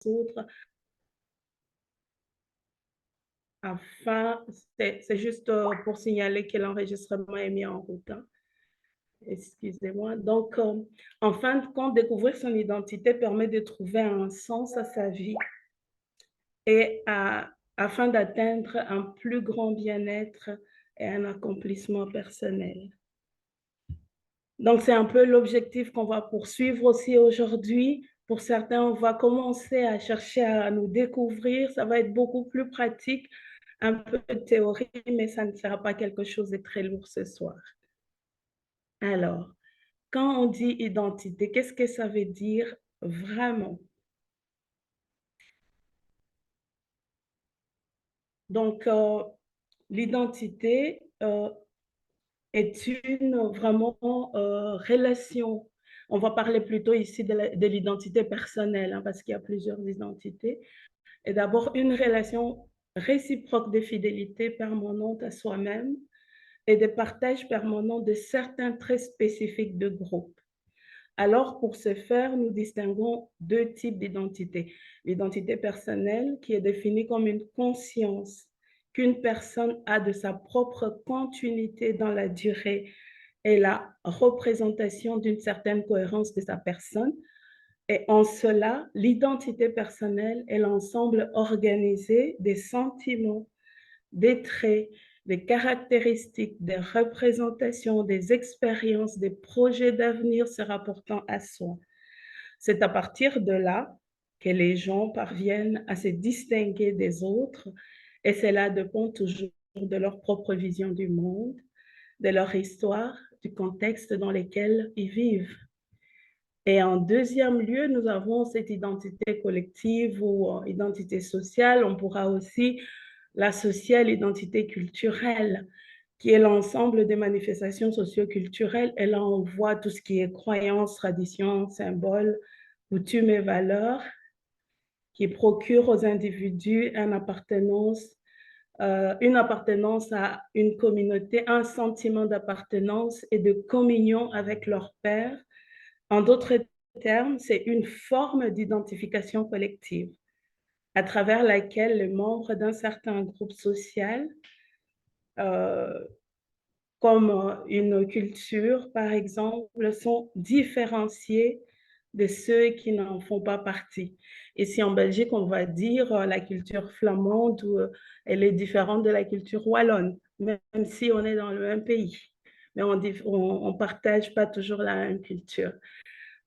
autres. Enfin, c'est juste pour signaler que l'enregistrement est mis en route, hein. Excusez-moi. Donc, en fin de compte, découvrir son identité permet de trouver un sens à sa vie et afin d'atteindre un plus grand bien-être et un accomplissement personnel. Donc, c'est un peu l'objectif qu'on va poursuivre aussi aujourd'hui. Pour certains, on va commencer à chercher à nous découvrir. Ça va être beaucoup plus pratique, un peu de théorie, mais ça ne sera pas quelque chose de très lourd ce soir. Alors, quand on dit identité, qu'est-ce que ça veut dire vraiment? Donc, l'identité est une vraiment relation. On va parler plutôt ici de l'identité personnelle, hein, parce qu'il y a plusieurs identités. Et d'abord, une relation réciproque de fidélité permanente à soi-même et de partage permanent de certains traits spécifiques de groupe. Alors, pour ce faire, nous distinguons deux types d'identité. L'identité personnelle, qui est définie comme une conscience qu'une personne a de sa propre continuité dans la durée et la représentation d'une certaine cohérence de sa personne. Et en cela, l'identité personnelle est l'ensemble organisé des sentiments, des traits, des caractéristiques, des représentations, des expériences, des projets d'avenir se rapportant à soi. C'est à partir de là que les gens parviennent à se distinguer des autres et cela dépend toujours de leur propre vision du monde, de leur histoire, du contexte dans lequel ils vivent. Et en deuxième lieu, nous avons cette identité collective ou identité sociale. On pourra aussi l'associer à l'identité culturelle, qui est l'ensemble des manifestations socio-culturelles. Et là, on voit tout ce qui est croyances, traditions, symboles, coutumes et valeurs qui procurent aux individus une appartenance à une communauté, un sentiment d'appartenance et de communion avec leur père. En d'autres termes, c'est une forme d'identification collective à travers laquelle les membres d'un certain groupe social, euh, comme une culture par exemple, sont différenciés de ceux qui n'en font pas partie. Ici en Belgique, on va dire la culture flamande, elle est différente de la culture wallonne, même si on est dans le même pays. Mais on ne partage pas toujours la même culture.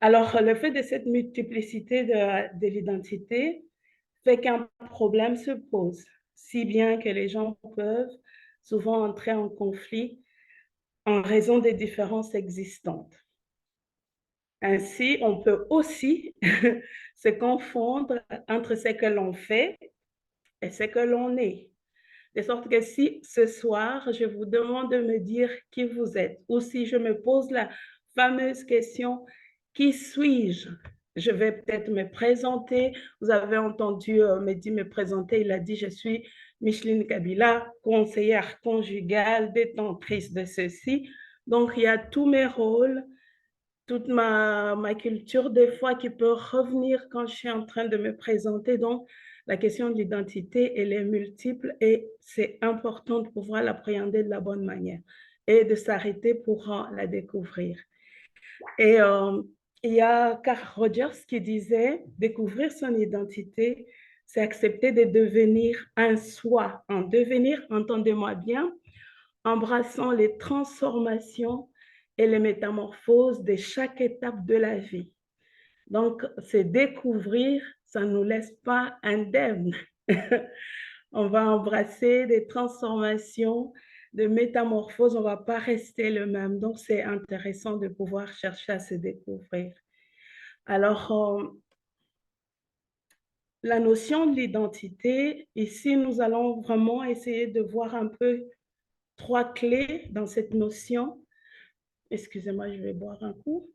Alors, le fait de cette multiplicité de l'identité fait qu'un problème se pose, si bien que les gens peuvent souvent entrer en conflit en raison des différences existantes. Ainsi, on peut aussi se confondre entre ce que l'on fait et ce que l'on est. De sorte que si ce soir, je vous demande de me dire qui vous êtes, ou si je me pose la fameuse question, qui suis-je? Je vais peut-être me présenter. Vous avez entendu Mehdi me présenter, il a dit, je suis Micheline Kabila, conseillère conjugale, détentrice de ceci. Donc, il y a tous mes rôles, toute ma culture des fois qui peut revenir quand je suis en train de me présenter. Donc, la question de l'identité, elle est multiple et c'est important de pouvoir l'appréhender de la bonne manière et de s'arrêter pour la découvrir. Et il y a Carl Rogers qui disait, découvrir son identité, c'est accepter de devenir un soi. En devenir, entendez-moi bien, embrassant les transformations et les métamorphoses de chaque étape de la vie. Donc, c'est découvrir, ça ne nous laisse pas indemnes. On va embrasser des transformations, des métamorphoses, on ne va pas rester le même. Donc, c'est intéressant de pouvoir chercher à se découvrir. Alors, la notion de l'identité, ici, nous allons vraiment essayer de voir un peu trois clés dans cette notion. Excusez-moi, je vais boire un coup.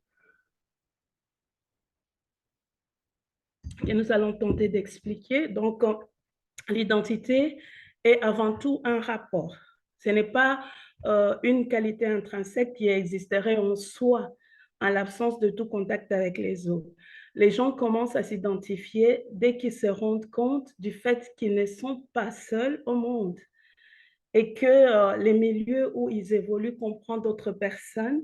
Et nous allons tenter d'expliquer. Donc, l'identité est avant tout un rapport. Ce n'est pas une qualité intrinsèque qui existerait en soi en l'absence de tout contact avec les autres. Les gens commencent à s'identifier dès qu'ils se rendent compte du fait qu'ils ne sont pas seuls au monde et que les milieux où ils évoluent comprennent d'autres personnes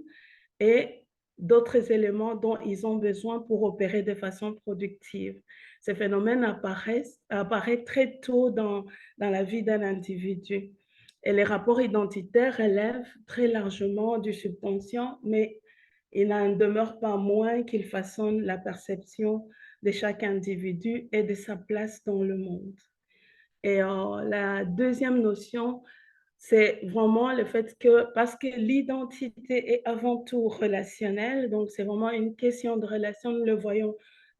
et d'autres éléments dont ils ont besoin pour opérer de façon productive. Ce phénomène apparaît très tôt dans la vie d'un individu. Et les rapports identitaires relèvent très largement du subconscient, mais il n'en demeure pas moins qu'ils façonnent la perception de chaque individu et de sa place dans le monde. Et la deuxième notion, c'est vraiment le fait que, parce que l'identité est avant tout relationnelle, donc c'est vraiment une question de relation, nous le voyons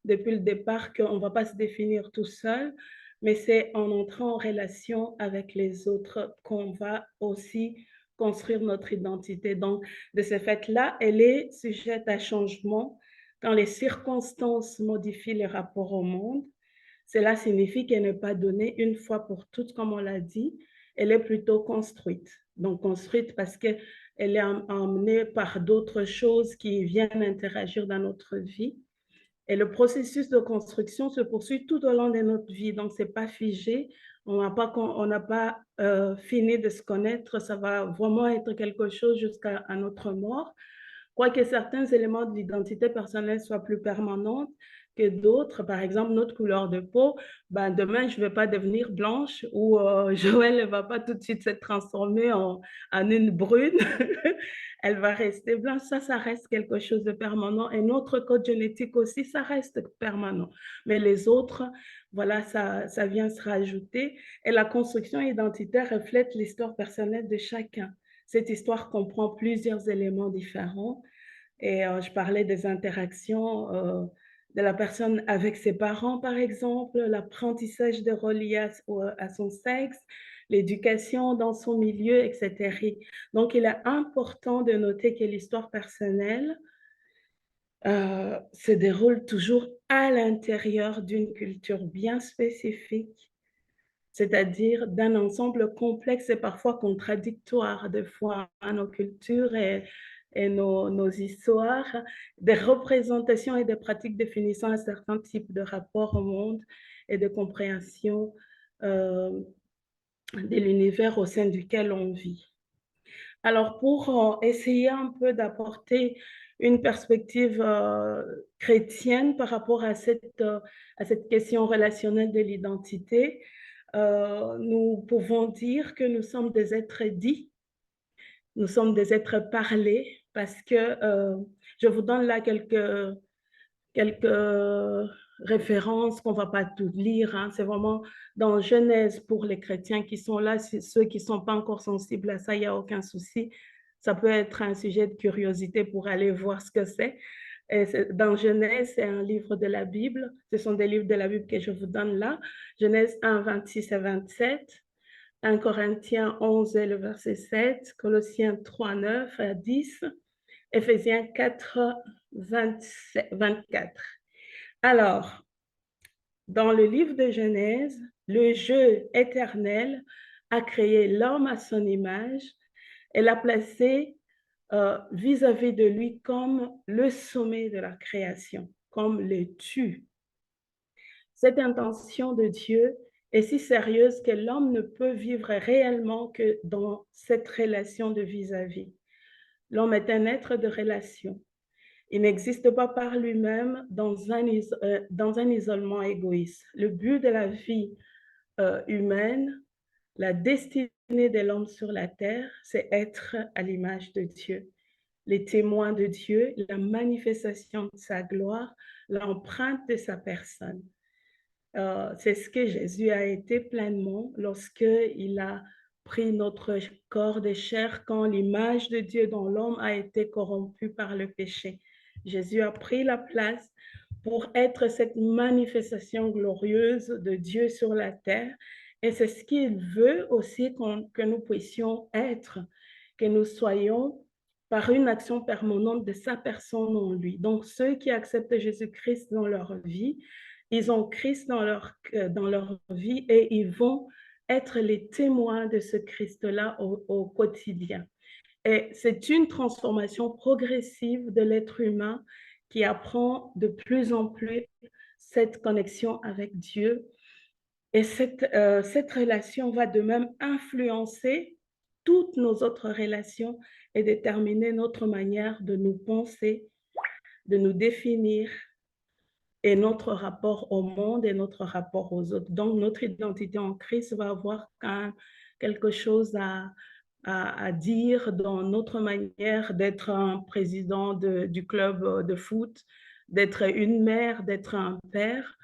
depuis le départ qu'on ne va pas se définir tout seul, mais c'est en entrant en relation avec les autres qu'on va aussi construire notre identité. Donc, de ce fait-là, elle est sujette à changement quand les circonstances modifient les rapports au monde. Cela signifie qu'elle n'est pas donnée une fois pour toutes, comme on l'a dit, elle est plutôt construite. Donc construite parce qu'elle est emmenée par d'autres choses qui viennent interagir dans notre vie. Et le processus de construction se poursuit tout au long de notre vie. Donc, ce n'est pas figé. On n'a pas fini de se connaître. Ça va vraiment être quelque chose jusqu'à notre mort. Quoique certains éléments de l'identité personnelle soient plus permanents que d'autres, par exemple notre couleur de peau, ben demain je ne vais pas devenir blanche ou Joël ne va pas tout de suite se transformer en une brune, elle va rester blanche, ça reste quelque chose de permanent. Et notre code génétique aussi, ça reste permanent. Mais les autres, voilà, ça vient se rajouter. Et la construction identitaire reflète l'histoire personnelle de chacun. Cette histoire comprend plusieurs éléments différents. Et je parlais des interactions de la personne avec ses parents, par exemple, l'apprentissage de relier à son sexe, l'éducation dans son milieu, etc. Donc, il est important de noter que l'histoire personnelle se déroule toujours à l'intérieur d'une culture bien spécifique, c'est-à-dire d'un ensemble complexe et parfois contradictoire, des fois, à nos cultures et nos histoires, des représentations et des pratiques définissant un certain type de rapport au monde et de compréhension de l'univers au sein duquel on vit. Alors, pour essayer un peu d'apporter une perspective chrétienne par rapport à cette question relationnelle de l'identité, nous pouvons dire que nous sommes des êtres dits, nous sommes des êtres parlés, parce que je vous donne là quelques références qu'on ne va pas tout lire. Hein. C'est vraiment dans Genèse pour les chrétiens qui sont là. Ceux qui ne sont pas encore sensibles à ça, il n'y a aucun souci. Ça peut être un sujet de curiosité pour aller voir ce que c'est. Dans Genèse, c'est un livre de la Bible. Ce sont des livres de la Bible que je vous donne là. Genèse 1, 26 et 27. 1 Corinthiens 11 et le verset 7. Colossiens 3, 9 à 10. Éphésiens 4, 24. Alors, dans le livre de Genèse, le Dieu éternel a créé l'homme à son image et l'a placé vis-à-vis de lui comme le sommet de la création, comme le tu. Cette intention de Dieu est si sérieuse que l'homme ne peut vivre réellement que dans cette relation de vis-à-vis. L'homme est un être de relation. Il n'existe pas par lui-même dans un isolement égoïste. Le but de la vie humaine, la destinée de l'homme sur la terre, c'est être à l'image de Dieu. Les témoins de Dieu, la manifestation de sa gloire, l'empreinte de sa personne. C'est ce que Jésus a été pleinement lorsqu'il a pris notre corps de chair quand l'image de Dieu dans l'homme a été corrompue par le péché. Jésus a pris la place pour être cette manifestation glorieuse de Dieu sur la terre. Et c'est ce qu'il veut aussi que nous puissions être, que nous soyons par une action permanente de sa personne en lui. Donc, ceux qui acceptent Jésus-Christ dans leur vie, ils ont Christ dans leur vie et ils vont être les témoins de ce Christ-là au quotidien. Et c'est une transformation progressive de l'être humain qui apprend de plus en plus cette connexion avec Dieu. Et cette relation va de même influencer toutes nos autres relations et déterminer notre manière de nous penser, de nous définir et notre rapport au monde et notre rapport aux autres. Donc, notre identité en Christ va avoir quand même quelque chose à dire dans notre manière d'être un président du club de foot, d'être une mère, d'être un père.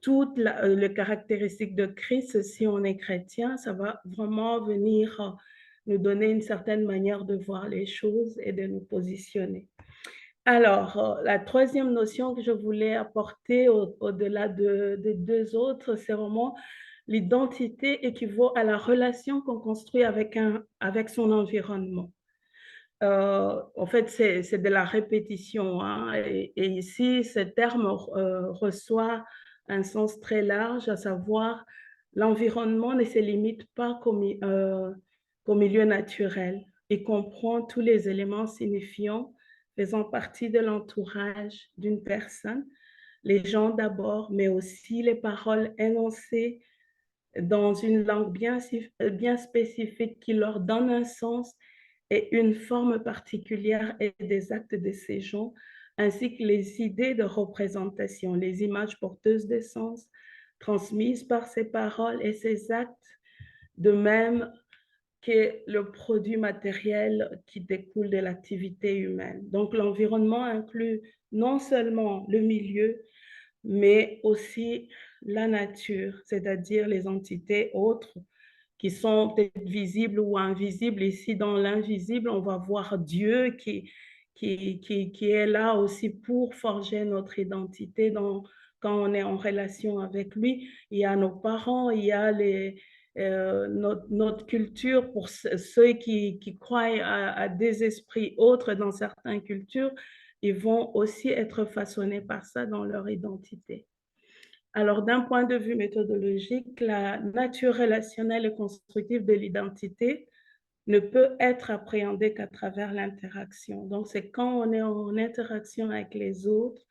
Toutes les caractéristiques de Christ, si on est chrétien, ça va vraiment venir nous donner une certaine manière de voir les choses et de nous positionner. Alors, la troisième notion que je voulais apporter au-delà des deux autres, c'est vraiment l'identité équivaut à la relation qu'on construit avec son environnement. En fait, c'est de la répétition, hein, et ici, ce terme reçoit un sens très large, à savoir l'environnement ne se limite pas qu'au milieu naturel. Il comprend tous les éléments signifiants faisant partie de l'entourage d'une personne, les gens d'abord, mais aussi les paroles énoncées dans une langue bien spécifique qui leur donne un sens et une forme particulière et des actes de ces gens, ainsi que les idées de représentation, les images porteuses de sens transmises par ces paroles et ces actes, de même que le produit matériel qui découle de l'activité humaine. Donc l'environnement inclut non seulement le milieu, mais aussi la nature, c'est-à-dire les entités autres qui sont peut-être visibles ou invisibles. Ici, dans l'invisible, on va voir Dieu qui est là aussi pour forger notre identité quand on est en relation avec lui. Il y a nos parents, il y a notre culture pour ceux qui croient à des esprits autres dans certaines cultures. Ils vont aussi être façonnés par ça dans leur identité. Alors, d'un point de vue méthodologique, la nature relationnelle et constructive de l'identité ne peut être appréhendée qu'à travers l'interaction. Donc, c'est quand on est en interaction avec les autres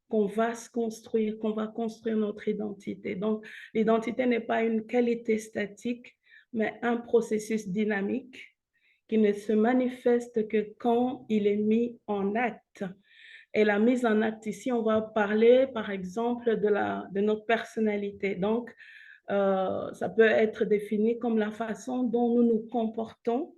qu'on va se construire, qu'on va construire notre identité. Donc, l'identité n'est pas une qualité statique, mais un processus dynamique qui ne se manifeste que quand il est mis en acte. Et la mise en acte ici, on va parler, par exemple, de notre personnalité. Donc, ça peut être défini comme la façon dont nous nous comportons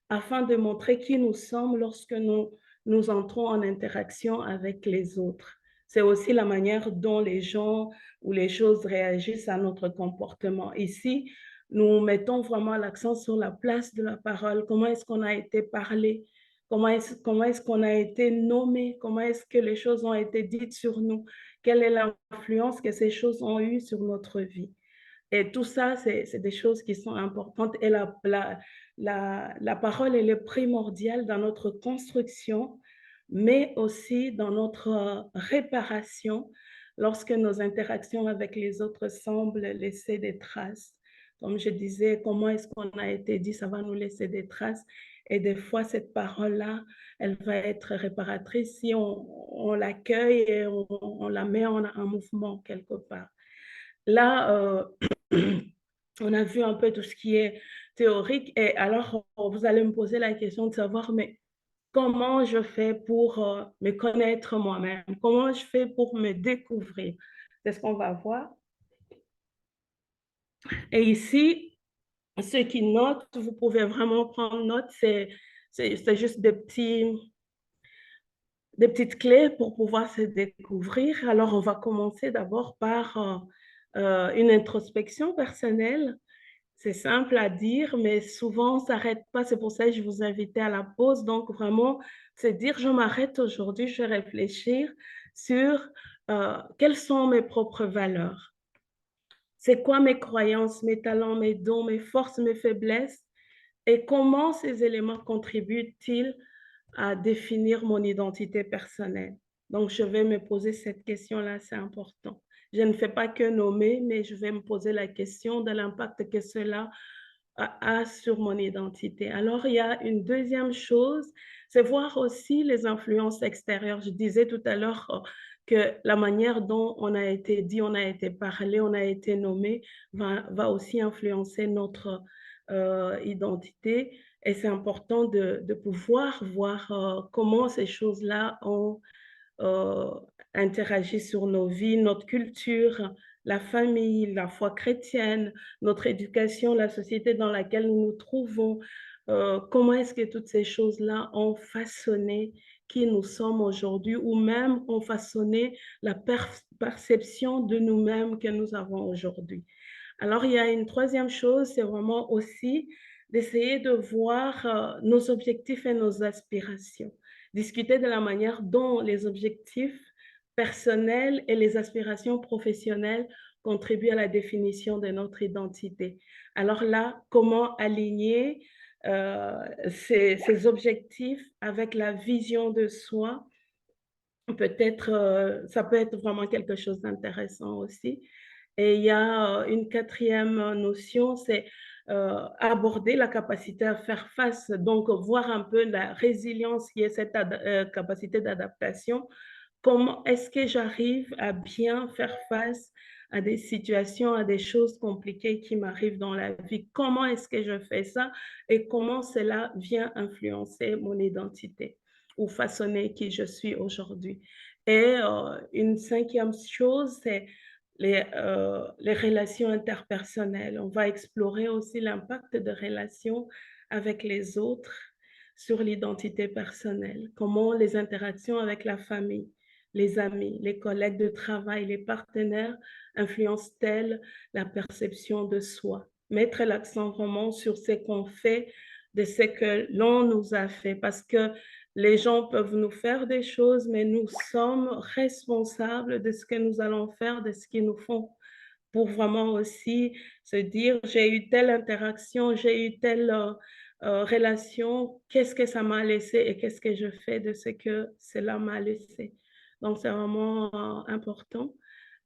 afin de montrer qui nous sommes lorsque nous entrons en interaction avec les autres. C'est aussi la manière dont les gens ou les choses réagissent à notre comportement. Ici, nous mettons vraiment l'accent sur la place de la parole. Comment est-ce qu'on a été parlé? Comment est-ce qu'on a été nommé? Comment est-ce que les choses ont été dites sur nous? Quelle est l'influence que ces choses ont eue sur notre vie? Et tout ça, c'est des choses qui sont importantes. Et la parole, elle est primordiale dans notre construction, mais aussi dans notre réparation lorsque nos interactions avec les autres semblent laisser des traces. Comme je disais, comment est-ce qu'on a été dit, ça va nous laisser des traces. Et des fois, cette parole-là, elle va être réparatrice si on l'accueille et on la met en mouvement quelque part. Là, on a vu un peu tout ce qui est théorique. Et alors, vous allez me poser la question de savoir, mais comment je fais pour me connaître moi-même? Comment je fais pour me découvrir? C'est ce qu'on va voir. Et ici, ceux qui notent, vous pouvez vraiment prendre note. C'est juste des petites clés pour pouvoir se découvrir. Alors, on va commencer d'abord par une introspection personnelle. C'est simple à dire, mais souvent, on ne s'arrête pas. C'est pour ça que je vous invitais à la pause. Donc, vraiment, c'est dire, je m'arrête aujourd'hui, je vais réfléchir sur quelles sont mes propres valeurs. C'est quoi mes croyances, mes talents, mes dons, mes forces, mes faiblesses et comment ces éléments contribuent-ils à définir mon identité personnelle. Donc, je vais me poser cette question-là, c'est important. Je ne fais pas que nommer, mais je vais me poser la question de l'impact que cela a sur mon identité. Alors, il y a une deuxième chose, c'est voir aussi les influences extérieures. Je disais tout à l'heure que la manière dont on a été dit, on a été parlé, on a été nommé, va aussi influencer notre identité. Et c'est important de pouvoir voir comment ces choses-là ont euh, interagi sur nos vies, notre culture, la famille, la foi chrétienne, notre éducation, la société dans laquelle nous nous trouvons. Comment est-ce que toutes ces choses-là ont façonné qui nous sommes aujourd'hui ou même ont façonné la perception de nous-mêmes que nous avons aujourd'hui. Alors, il y a une troisième chose, c'est vraiment aussi d'essayer de voir nos objectifs et nos aspirations. Discuter de la manière dont les objectifs personnels et les aspirations professionnelles contribuent à la définition de notre identité. Alors là, comment aligner ces objectifs avec la vision de soi? Peut-être, ça peut être vraiment quelque chose d'intéressant aussi. Et il y a une quatrième notion, c'est aborder la capacité à faire face, donc voir un peu la résilience qui est cette capacité d'adaptation. Comment est-ce que j'arrive à bien faire face à des situations, à des choses compliquées qui m'arrivent dans la vie? Comment est-ce que je fais ça et comment cela vient influencer mon identité ou façonner qui je suis aujourd'hui? Et une cinquième chose, c'est les relations interpersonnelles. On va explorer aussi l'impact de relations avec les autres sur l'identité personnelle, comment les interactions avec la famille, les amis, les collègues de travail, les partenaires influencent-elles la perception de soi. Mettre l'accent vraiment sur ce qu'on fait, de ce que l'on nous a fait, parce que les gens peuvent nous faire des choses, mais nous sommes responsables de ce que nous allons faire, de ce qu'ils nous font, pour vraiment aussi se dire, j'ai eu telle interaction, j'ai eu telle relation, qu'est-ce que ça m'a laissé et qu'est-ce que je fais de ce que cela m'a laissé. Donc, c'est vraiment important.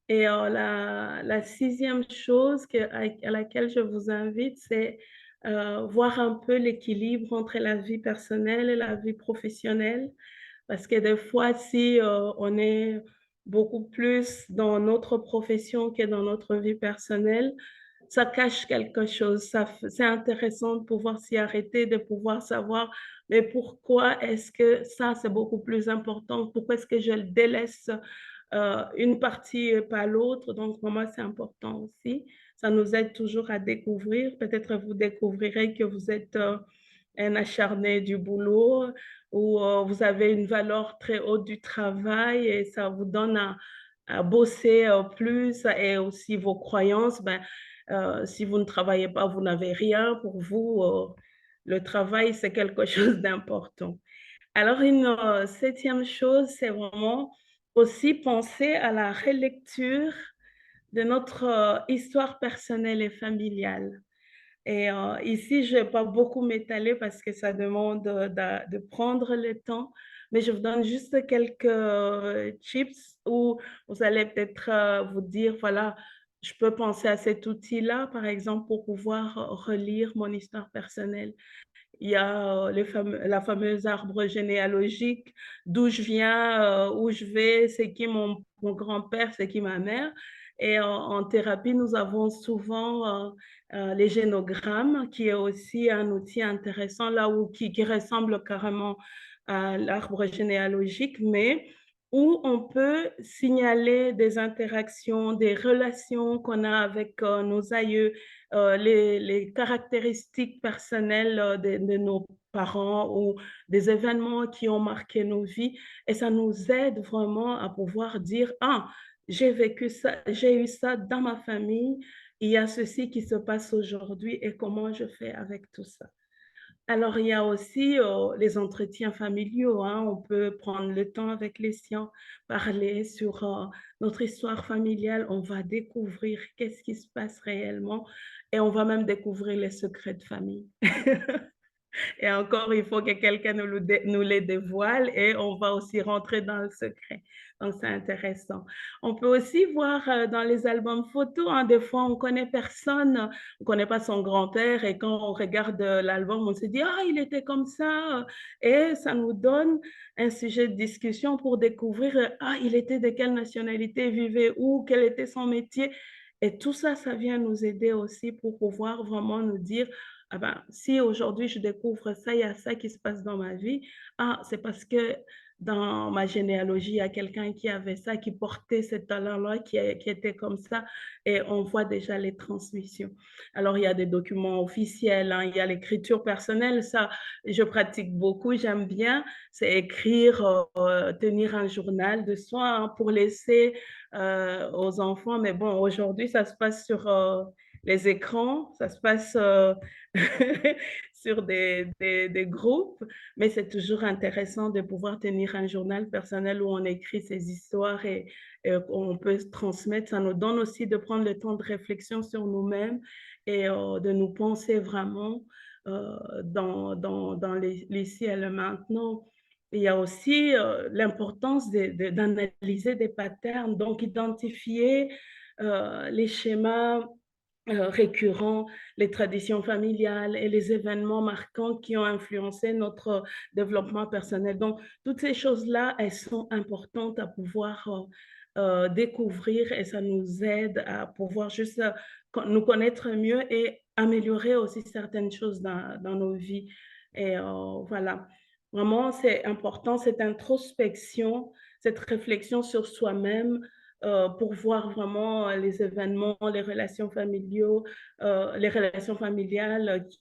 Et la sixième chose à laquelle je vous invite, c'est voir un peu l'équilibre entre la vie personnelle et la vie professionnelle. Parce que des fois, si on est beaucoup plus dans notre profession que dans notre vie personnelle, ça cache quelque chose. C'est intéressant de pouvoir s'y arrêter, de pouvoir savoir, mais pourquoi est-ce que ça, c'est beaucoup plus important? Pourquoi est-ce que je le délaisse une partie et pas l'autre? Donc, pour moi, c'est important aussi. Ça nous aide toujours à découvrir. Peut-être vous découvrirez que vous êtes un acharné du boulot ou vous avez une valeur très haute du travail et ça vous donne à bosser plus et aussi vos croyances. Ben, si vous ne travaillez pas, vous n'avez rien. Pour vous, le travail, c'est quelque chose d'important. Alors, une septième chose, c'est vraiment aussi penser à la relecture de notre histoire personnelle et familiale. Et ici, je ne vais pas beaucoup m'étaler parce que ça demande de prendre le temps, mais je vous donne juste quelques tips où vous allez peut-être vous dire, voilà, je peux penser à cet outil-là, par exemple, pour pouvoir relire mon histoire personnelle. Il y a la fameuse arbre généalogique, d'où je viens, où je vais, c'est qui mon grand-père, c'est qui ma mère. Et en thérapie, nous avons souvent les génogrammes, qui est aussi un outil intéressant, là où qui ressemble carrément à l'arbre généalogique, mais où on peut signaler des interactions, des relations qu'on a avec nos aïeux, les caractéristiques personnelles de nos parents ou des événements qui ont marqué nos vies. Et ça nous aide vraiment à pouvoir dire, ah, j'ai vécu ça, j'ai eu ça dans ma famille, il y a ceci qui se passe aujourd'hui et comment je fais avec tout ça. Alors, il y a aussi les entretiens familiaux, hein. On peut prendre le temps avec les siens, parler sur notre histoire familiale. On va découvrir qu'est-ce qui se passe réellement et on va même découvrir les secrets de famille. Et encore, il faut que quelqu'un nous les dévoile et on va aussi rentrer dans le secret. Donc, c'est intéressant. On peut aussi voir dans les albums photos, hein, des fois, on connaît personne, on connaît pas son grand-père et quand on regarde l'album, on se dit, ah, il était comme ça. Et ça nous donne un sujet de discussion pour découvrir, ah, il était de quelle nationalité, vivait où, quel était son métier. Et tout ça, ça vient nous aider aussi pour pouvoir vraiment nous dire, ah ben, si aujourd'hui je découvre ça, il y a ça qui se passe dans ma vie, ah, c'est parce que dans ma généalogie, il y a quelqu'un qui avait ça, qui portait ce talent-là, qui était comme ça, et on voit déjà les transmissions. Alors, il y a des documents officiels, hein, il y a l'écriture personnelle, ça, je pratique beaucoup, j'aime bien, c'est écrire, tenir un journal de soi, hein, pour laisser aux enfants, mais bon, aujourd'hui, ça se passe sur les écrans, ça se passe sur des groupes, mais c'est toujours intéressant de pouvoir tenir un journal personnel où on écrit ses histoires et on peut se transmettre. Ça nous donne aussi de prendre le temps de réflexion sur nous-mêmes et de nous penser vraiment dans l'ici et le maintenant. Il y a aussi l'importance d'analyser des patterns, donc identifier les schémas récurrents, les traditions familiales et les événements marquants qui ont influencé notre développement personnel. Donc, toutes ces choses-là, elles sont importantes à pouvoir découvrir et ça nous aide à pouvoir juste nous connaître mieux et améliorer aussi certaines choses dans nos vies. Et voilà, vraiment, c'est important, cette introspection, cette réflexion sur soi-même pour voir vraiment les événements, les relations familiales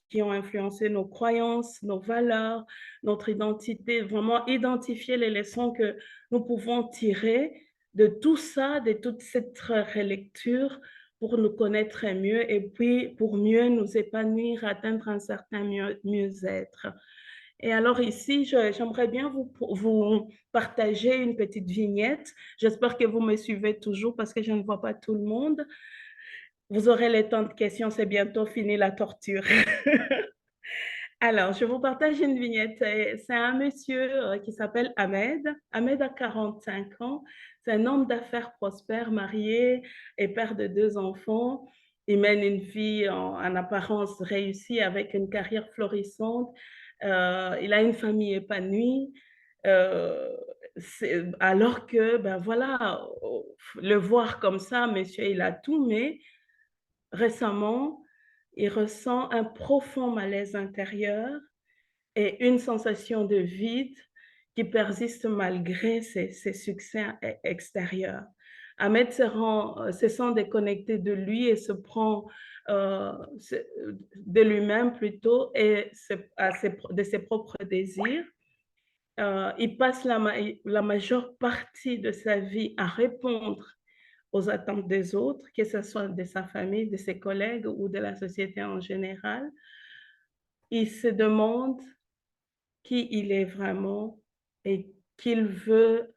qui ont influencé nos croyances, nos valeurs, notre identité, vraiment identifier les leçons que nous pouvons tirer de tout ça, de toute cette relecture pour nous connaître mieux et puis pour mieux nous épanouir, atteindre un certain mieux-être. Et alors ici, j'aimerais bien vous partager une petite vignette. J'espère que vous me suivez toujours parce que je ne vois pas tout le monde. Vous aurez le temps de questions, c'est bientôt fini la torture. Alors, je vous partage une vignette. C'est un monsieur qui s'appelle Ahmed. Ahmed a 45 ans. C'est un homme d'affaires prospère, marié et père de 2 enfants. Il mène une vie en apparence réussie avec une carrière florissante. Il a une famille épanouie. Euh, alors que, ben voilà, le voir comme ça, monsieur, il a tout, mais récemment, il ressent un profond malaise intérieur et une sensation de vide qui persiste malgré ses succès extérieurs. Ahmed se sent déconnecté de lui et se prend de lui-même plutôt et de ses propres désirs. Il passe la majeure partie de sa vie à répondre aux attentes des autres, que ce soit de sa famille, de ses collègues ou de la société en général. Il se demande qui il est vraiment et ce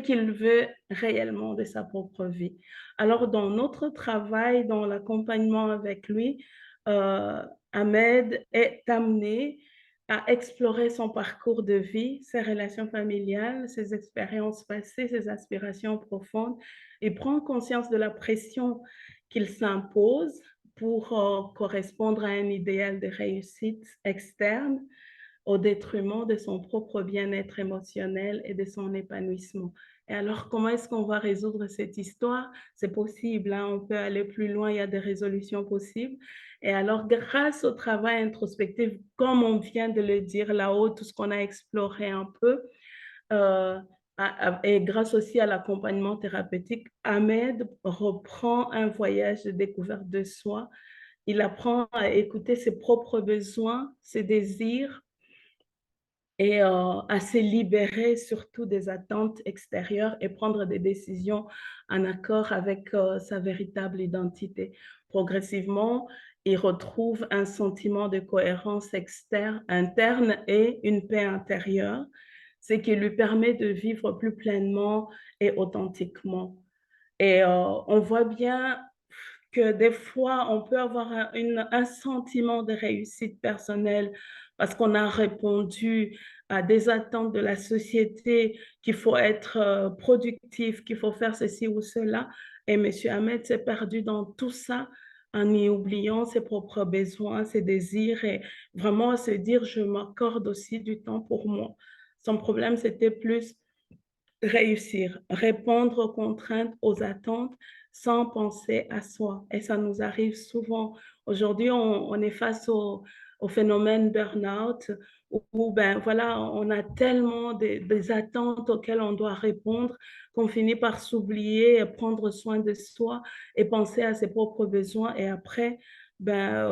qu'il veut réellement de sa propre vie. Alors, dans notre travail, dans l'accompagnement avec lui, Ahmed est amené à explorer son parcours de vie, ses relations familiales, ses expériences passées, ses aspirations profondes et prend conscience de la pression qu'il s'impose pour correspondre à un idéal de réussite externe au détriment de son propre bien-être émotionnel et de son épanouissement. Et alors, comment est-ce qu'on va résoudre cette histoire? C'est possible, hein? On peut aller plus loin, il y a des résolutions possibles. Et alors, grâce au travail introspectif, comme on vient de le dire là-haut, tout ce qu'on a exploré un peu, euh, et grâce aussi à l'accompagnement thérapeutique, Ahmed reprend un voyage de découverte de soi. Il apprend à écouter ses propres besoins, ses désirs, et à se libérer surtout des attentes extérieures et prendre des décisions en accord avec sa véritable identité. Progressivement, il retrouve un sentiment de cohérence interne et une paix intérieure, ce qui lui permet de vivre plus pleinement et authentiquement. Et on voit bien que des fois, on peut avoir un sentiment de réussite personnelle parce qu'on a répondu à des attentes de la société, qu'il faut être productif, qu'il faut faire ceci ou cela. Et M. Ahmed s'est perdu dans tout ça en y oubliant ses propres besoins, ses désirs et vraiment se dire, je m'accorde aussi du temps pour moi. Son problème, c'était plus réussir, répondre aux contraintes, aux attentes sans penser à soi. Et ça nous arrive souvent. Aujourd'hui, on est face au phénomène burn-out où, ben, voilà, on a tellement des attentes auxquelles on doit répondre qu'on finit par s'oublier, prendre soin de soi et penser à ses propres besoins. Et après, ben,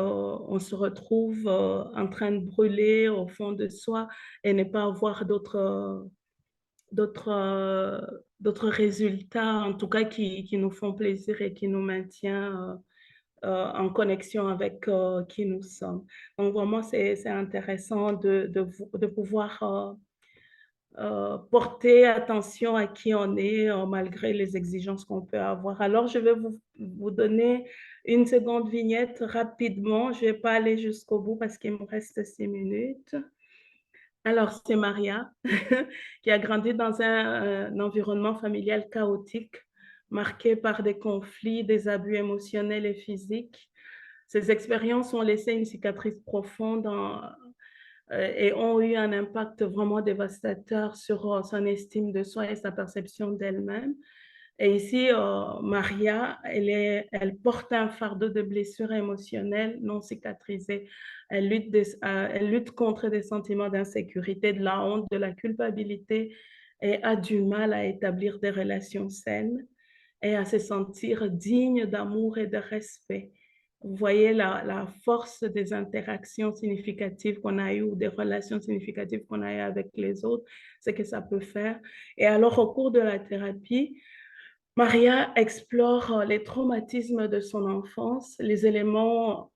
on se retrouve en train de brûler au fond de soi et ne pas avoir d'autres d'autres résultats, en tout cas qui nous font plaisir et qui nous maintient en connexion avec qui nous sommes. Donc vraiment, c'est intéressant de pouvoir porter attention à qui on est malgré les exigences qu'on peut avoir. Alors, je vais vous donner une seconde vignette rapidement. Je ne vais pas aller jusqu'au bout parce qu'il me reste 6 minutes. Alors, c'est Maria qui a grandi dans un environnement familial chaotique, marqué par des conflits, des abus émotionnels et physiques. Ces expériences ont laissé une cicatrice profonde et ont eu un impact vraiment dévastateur sur son estime de soi et sa perception d'elle-même. Et ici, Maria, elle porte un fardeau de blessures émotionnelles non cicatrisées. Elle lutte contre des sentiments d'insécurité, de la honte, de la culpabilité et a du mal à établir des relations saines et à se sentir digne d'amour et de respect. Vous voyez la force des interactions significatives qu'on a eues ou des relations significatives qu'on a eues avec les autres, ce que ça peut faire. Et alors, au cours de la thérapie, Maria explore les traumatismes de son enfance, les éléments,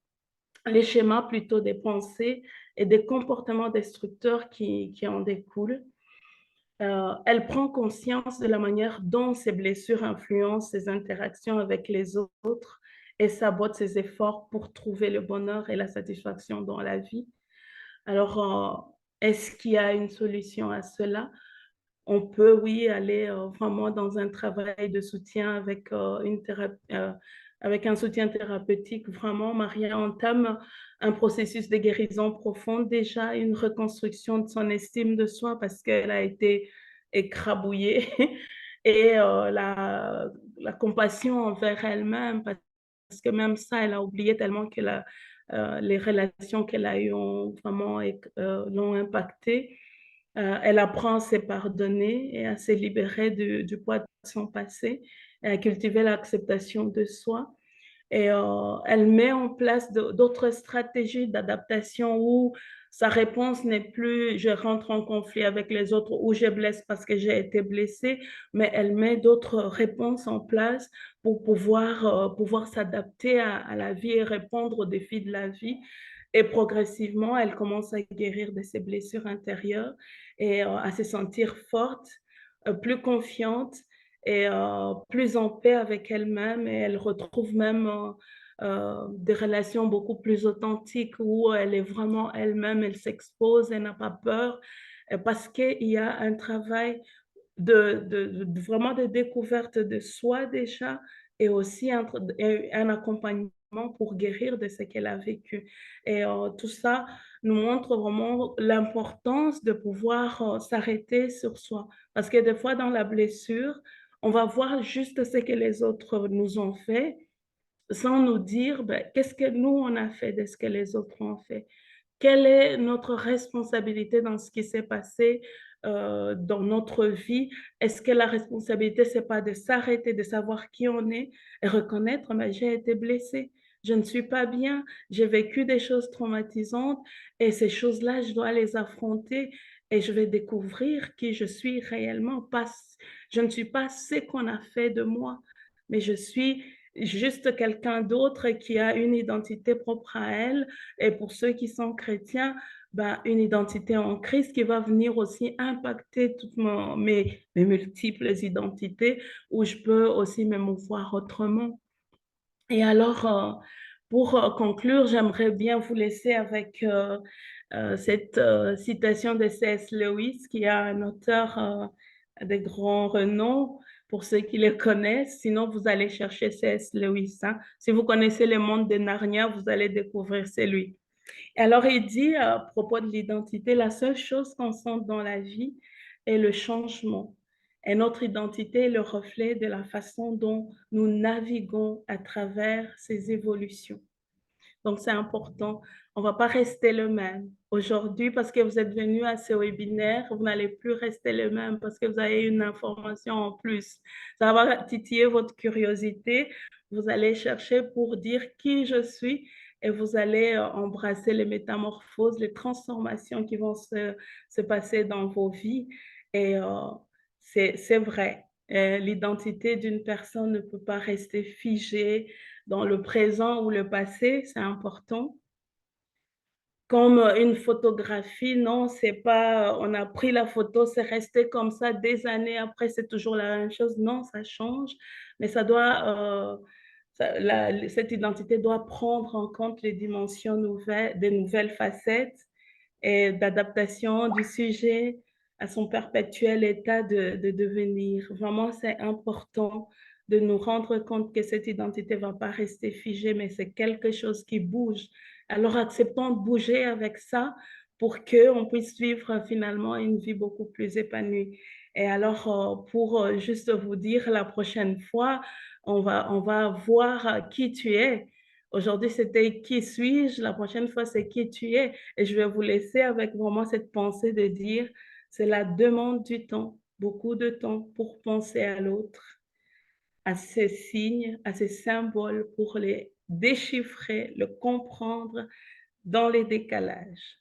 les schémas plutôt des pensées et des comportements destructeurs qui en découlent. Elle prend conscience de la manière dont ces blessures influencent ses interactions avec les autres et sabotent ses efforts pour trouver le bonheur et la satisfaction dans la vie. Alors, est-ce qu'il y a une solution à cela? On peut, oui, aller vraiment dans un travail de soutien avec, avec un soutien thérapeutique. Vraiment, Maria entame un processus de guérison profonde, déjà une reconstruction de son estime de soi parce qu'elle a été écrabouillée et la compassion envers elle-même parce que même ça, elle a oublié tellement que les relations qu'elle a eues ont vraiment l'ont impactée. Elle apprend à se pardonner et à se libérer du poids de son passé et à cultiver l'acceptation de soi. Et elle met en place d'autres stratégies d'adaptation où sa réponse n'est plus je rentre en conflit avec les autres ou je blesse parce que j'ai été blessée, mais elle met d'autres réponses en place pour pouvoir s'adapter à la vie et répondre aux défis de la vie. Et progressivement, elle commence à guérir de ses blessures intérieures et à se sentir forte, plus confiante et plus en paix avec elle-même. Et elle retrouve même des relations beaucoup plus authentiques où elle est vraiment elle-même, elle s'expose, elle n'a pas peur parce qu'il y a un travail vraiment de découverte de soi déjà et aussi un accompagnement pour guérir de ce qu'elle a vécu. Et tout ça nous montre vraiment l'importance de pouvoir s'arrêter sur soi. Parce que des fois, dans la blessure, on va voir juste ce que les autres nous ont fait sans nous dire ben, qu'est-ce que nous, on a fait de ce que les autres ont fait. Quelle est notre responsabilité dans ce qui s'est passé dans notre vie? Est-ce que la responsabilité, c'est pas de s'arrêter, de savoir qui on est et reconnaître, mais j'ai été blessée, je ne suis pas bien, j'ai vécu des choses traumatisantes et ces choses-là, je dois les affronter et je vais découvrir qui je suis réellement. Je ne suis pas ce qu'on a fait de moi, mais je suis juste quelqu'un d'autre qui a une identité propre à elle. Et pour ceux qui sont chrétiens, ben, une identité en Christ qui va venir aussi impacter toutes mes multiples identités où je peux aussi me mouvoir autrement. Et alors, pour conclure, j'aimerais bien vous laisser avec cette citation de C.S. Lewis, qui est un auteur de grand renom pour ceux qui le connaissent. Sinon, vous allez chercher C.S. Lewis, hein. Si vous connaissez le monde de Narnia, vous allez découvrir celui. Et alors, il dit à propos de l'identité, la seule chose qu'on sent dans la vie est le changement. Et notre identité est le reflet de la façon dont nous naviguons à travers ces évolutions. Donc, c'est important. On ne va pas rester le même. Aujourd'hui, parce que vous êtes venu à ce webinaire, vous n'allez plus rester le même parce que vous avez une information en plus. Ça va titiller votre curiosité. Vous allez chercher pour dire qui je suis et vous allez embrasser les métamorphoses, les transformations qui vont se passer dans vos vies. Et c'est vrai. L'identité d'une personne ne peut pas rester figée dans le présent ou le passé, c'est important. Comme une photographie, non, c'est pas, on a pris la photo, c'est resté comme ça des années après, c'est toujours la même chose. Non, ça change, mais ça doit, cette identité doit prendre en compte les dimensions nouvelles, des nouvelles facettes et d'adaptation du sujet à son perpétuel état de devenir. Vraiment, c'est important de nous rendre compte que cette identité ne va pas rester figée, mais c'est quelque chose qui bouge. Alors, acceptons de bouger avec ça pour qu'on puisse vivre finalement une vie beaucoup plus épanouie. Et alors, pour juste vous dire, la prochaine fois, on va voir qui tu es. Aujourd'hui, c'était qui suis-je, la prochaine fois, c'est qui tu es. Et je vais vous laisser avec vraiment cette pensée de dire, c'est la demande du temps, beaucoup de temps pour penser à l'autre, à ces signes, à ces symboles, pour les déchiffrer, le comprendre dans les décalages.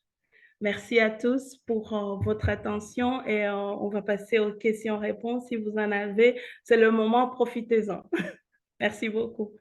Merci à tous pour votre attention et on va passer aux questions-réponses si vous en avez. C'est le moment, profitez-en. Merci beaucoup.